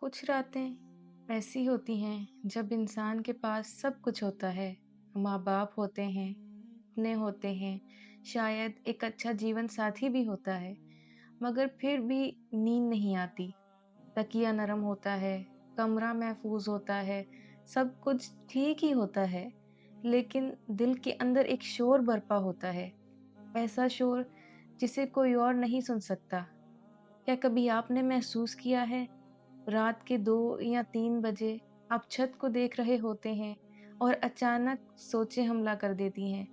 कुछ रातें ऐसी होती हैं जब इंसान के पास सब कुछ होता है। माँ बाप होते हैं, अपने होते हैं, शायद एक अच्छा जीवन साथी भी होता है, मगर फिर भी नींद नहीं आती। तकिया नरम होता है, कमरा महफूज होता है, सब कुछ ठीक ही होता है, लेकिन दिल के अंदर एक शोर बरपा होता है। ऐसा शोर जिसे कोई और नहीं सुन सकता। क्या कभी आपने महसूस किया है, रात के 2 या 3 बजे आप छत को देख रहे होते हैं और अचानक सोचें हमला कर देती हैं,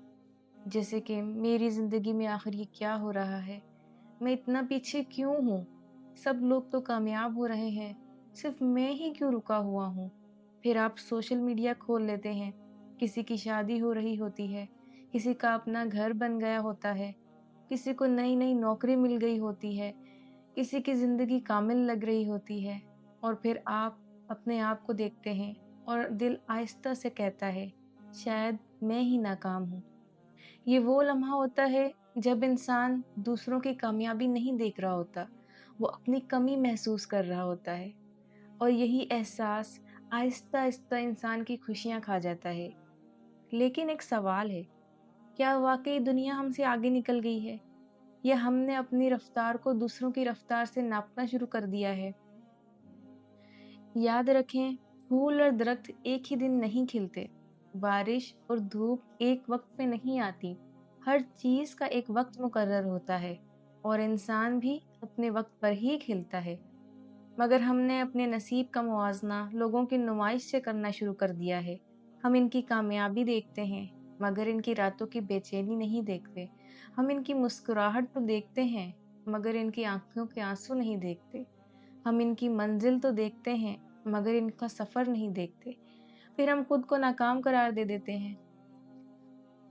जैसे कि मेरी ज़िंदगी में आखिर ये क्या हो रहा है? मैं इतना पीछे क्यों हूँ? सब लोग तो कामयाब हो रहे हैं, सिर्फ मैं ही क्यों रुका हुआ हूँ? फिर आप सोशल मीडिया खोल लेते हैं, किसी की शादी हो रही होती है, किसी का अपना घर बन गया होता है, किसी को नई-नई नौकरी मिल गई होती है, किसी की ज़िंदगी कामिल लग रही होती है और फिर आप अपने आप को देखते हैं और दिल आहिस्ता से कहता है, शायद मैं ही नाकाम हूँ। ये वो लम्हा होता है जब इंसान दूसरों की कामयाबी नहीं देख रहा होता, वो अपनी कमी महसूस कर रहा होता है और यही एहसास आहिस्ता-आहिस्ता इंसान की खुशियाँ खा जाता है। लेकिन एक सवाल है, क्या वाक़ई दुनिया हमसे आगे निकल गई है? या हमने अपनी रफ्तार को दूसरों की रफ्तार से नापना शुरू कर दिया है? याद रखें, फूल और दरख्त एक ही दिन नहीं खिलते। बारिश और धूप एक वक्त पे नहीं आती। हर चीज़ का एक वक्त मुकर्रर होता है और इंसान भी अपने वक्त पर ही खिलता है। मगर हमने अपने नसीब का मुवाज़ना लोगों की नुमाइश से करना शुरू कर दिया है। हम इनकी कामयाबी देखते हैं, मगर इनकी रातों की बेचैनी नहीं देखते। हम इनकी मुस्कुराहट तो देखते हैं, मगर इनकी आँखों के आँसू नहीं देखते। हम इनकी मंजिल तो देखते हैं, मगर इनका सफ़र नहीं देखते। फिर हम खुद को नाकाम करार दे देते हैं।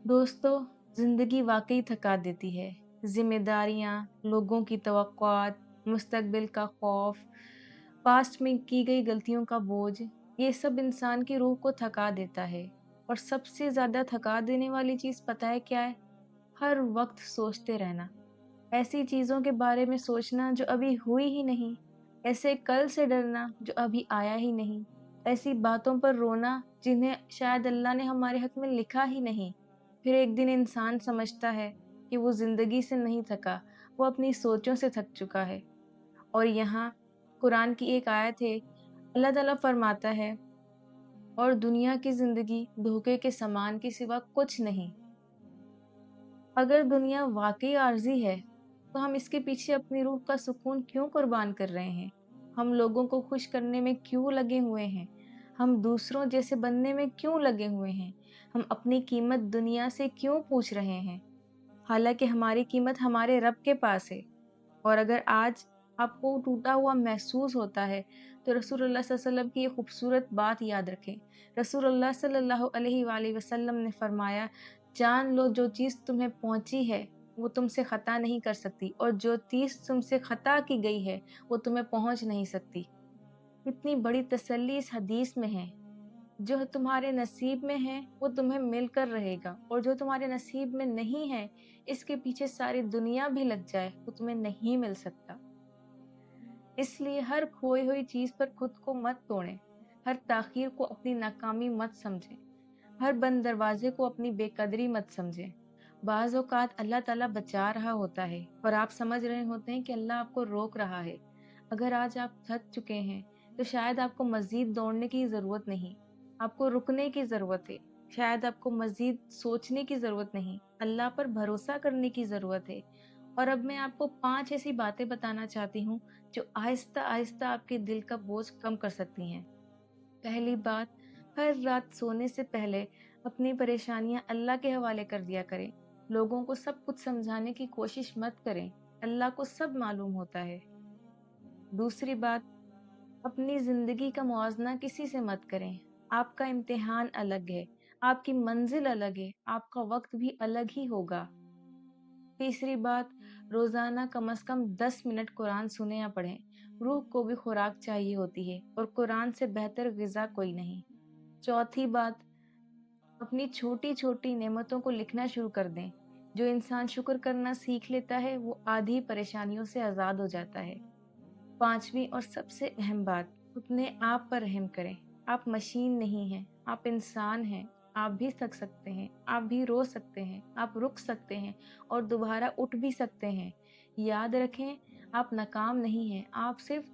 दोस्तों, ज़िंदगी वाक़ई थका देती है। ज़िम्मेदारियाँ, लोगों की तवक्कुआत, मुस्तक़बिल का खौफ़, पास्ट में की गई गलतियों का बोझ, ये सब इंसान की रूह को थका देता है। और सबसे ज़्यादा थका देने वाली चीज़ पता है क्या है? हर वक़्त सोचते रहना। ऐसी चीज़ों के बारे में सोचना जो अभी हुई ही नहीं, ऐसे कल से डरना जो अभी आया ही नहीं, ऐसी बातों पर रोना जिन्हें शायद अल्लाह ने हमारे हक़ में लिखा ही नहीं। फिर एक दिन इंसान समझता है कि वो ज़िंदगी से नहीं थका, वो अपनी सोचों से थक चुका है। और यहाँ कुरान की एक आयत है, अल्लाह ताला फरमाता है, और दुनिया की ज़िंदगी धोखे के समान के सिवा कुछ नहीं। अगर दुनिया वाक़ई आर्ज़ी है, तो हम इसके पीछे अपनी रूह का सुकून क्यों कुर्बान कर रहे हैं? हम लोगों को खुश करने में क्यों लगे हुए हैं? हम दूसरों जैसे बनने में क्यों लगे हुए हैं? हम अपनी कीमत दुनिया से क्यों पूछ रहे हैं? हालाँकि हमारी कीमत हमारे रब के पास है। और अगर आज आपको टूटा हुआ महसूस होता है, तो रसूलुल्लाह सल्लल्लाहु अलैहि वसल्लम की ये खूबसूरत बात याद रखें। रसूलुल्लाह सल्लल्लाहु अलैहि वसल्लम ने फरमाया, जान लो जो चीज़ तुम्हें पहुँची है, वो तुमसे ख़ता नहीं कर सकती और जो चीज़ तुमसे ख़ता की गई है, वो तुम्हें पहुँच नहीं सकती। इतनी बड़ी तसल्ली इस हदीस में है। जो तुम्हारे नसीब में है, वो तुम्हें मिलकर रहेगा और जो तुम्हारे नसीब में नहीं है, इसके पीछे सारी दुनिया भी लग जाए, वो तुम्हें नहीं मिल सकता। इसलिए हर खोई हुई चीज़ पर खुद को मत तोड़ें, हर ताख़ीर को अपनी नाकामी मत समझें, हर बंद दरवाज़े को अपनी बेकदरी मत समझें। बाज़ औक़ात अल्लाह ताला बचा रहा होता है और आप समझ रहे होते हैं कि अल्लाह आपको रोक रहा है। अगर आज आप थक चुके हैं, तो शायद आपको मज़ीद दौड़ने की ज़रूरत नहीं, आपको रुकने की ज़रूरत है। शायद आपको मज़ीद सोचने की ज़रूरत नहीं, अल्लाह पर भरोसा करने की ज़रूरत है। और अब मैं आपको 5 ऐसी बातें बताना चाहती हूँ, जो आहिस्ता-आहिस्ता आपके दिल का बोझ कम कर सकती हैं। पहली बात, हर रात सोने से पहले अपनी परेशानियां अल्लाह के हवाले कर दिया करें। लोगों को सब कुछ समझाने की कोशिश मत करें, अल्लाह को सब मालूम होता है। दूसरी बात, अपनी जिंदगी का मुआवजा किसी से मत करें। आपका इम्तिहान अलग है, आपकी मंजिल अलग है, आपका वक्त भी अलग ही होगा। तीसरी बात, रोजाना कम से कम 10 मिनट कुरान सुने या पढ़ें। रूह को भी खुराक चाहिए होती है और कुरान से बेहतर ग़िज़ा कोई नहीं। चौथी बात, अपनी छोटी-छोटी नेमतों को लिखना शुरू कर दें। जो इंसान शुक्र करना सीख लेता है, वो आधी परेशानियों से आज़ाद हो जाता है। पांचवी और सबसे अहम बात, अपने आप पर रहम करें। आप मशीन नहीं हैं, आप इंसान हैं। आप भी थक सकते हैं, आप भी रो सकते हैं, आप रुक सकते हैं और दोबारा उठ भी सकते हैं। याद रखें, आप नाकाम नहीं हैं, आप सिर्फ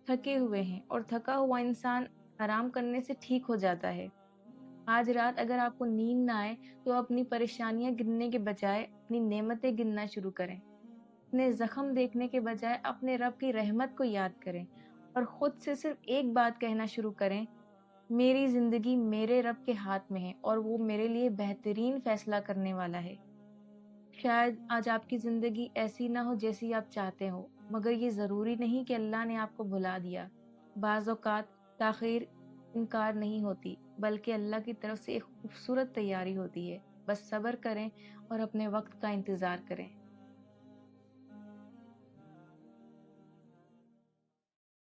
थके हुए हैं और थका हुआ इंसान आराम करने से ठीक हो जाता है। आज रात अगर आपको नींद ना आए तो अपनी परेशानियां गिनने के बजाय अपनी नेमतें गिनना शुरू करें। अपने जख्म देखने के बजाय अपने रब की रहमत को याद करें और खुद से सिर्फ एक बात कहना शुरू करें, मेरी जिंदगी मेरे रब के हाथ में है और वो मेरे लिए बेहतरीन फैसला करने वाला है। शायद आज आपकी जिंदगी ऐसी ना हो जैसी आप चाहते हो, मगर ये जरूरी नहीं कि अल्लाह ने आपको भुला दिया। बाज़ औक़ात ताख़ीर इनकार नहीं होती, बल्कि अल्लाह की तरफ से एक खूबसूरत तैयारी होती है। बस सब्र करें और अपने वक्त का इंतज़ार करें।